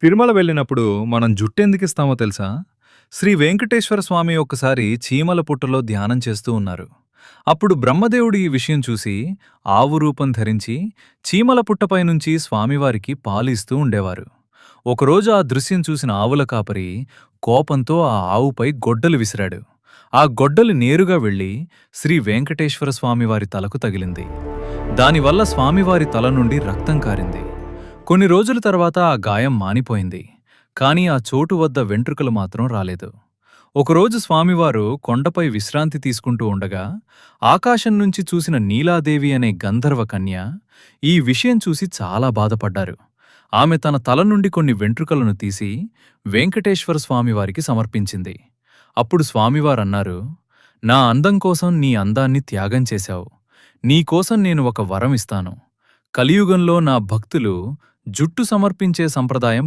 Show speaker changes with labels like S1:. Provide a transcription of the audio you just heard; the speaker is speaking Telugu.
S1: తిరుమల వెళ్ళినప్పుడు మనం జుట్టెందుకిస్తామో తెలుసా? శ్రీ వెంకటేశ్వర స్వామి ఒక్కసారి చీమల పుట్టలో ధ్యానం చేస్తూ ఉన్నారు. అప్పుడు బ్రహ్మదేవుడు ఈ విషయం చూసి ఆవు రూపం ధరించి చీమల పుట్టపై నుంచి స్వామివారికి పాలు ఇస్తూ ఉండేవారు. ఒకరోజు ఆ దృశ్యం చూసిన ఆవుల కాపరి కోపంతో ఆ ఆవుపై గొడ్డలు విసిరాడు. ఆ గొడ్డలి నేరుగా వెళ్లి శ్రీ వెంకటేశ్వర స్వామివారి తలకు తగిలింది. దానివల్ల స్వామివారి తల నుండి రక్తం కారింది. కొన్ని రోజుల తర్వాత ఆ గాయం మానిపోయింది. కాని ఆ చోటు వద్ద వెంట్రుకలు మాత్రం రాలేదు. ఒకరోజు స్వామివారు కొండపై విశ్రాంతి తీసుకుంటూ ఉండగా ఆకాశం నుంచి చూసిన నీలాదేవి అనే గంధర్వ కన్య ఈ విషయం చూసి చాలా బాధపడ్డారు. ఆమె తన తల నుండి కొన్ని వెంట్రుకలను తీసి వెంకటేశ్వర స్వామివారికి సమర్పించింది. అప్పుడు స్వామివారన్నారు, "నా అందం కోసం నీ అందాన్ని త్యాగం చేశావు. నీకోసం నేను ఒక వరం ఇస్తాను. కలియుగంలో నా భక్తులు జుట్టు సమర్పించే సంప్రదాయం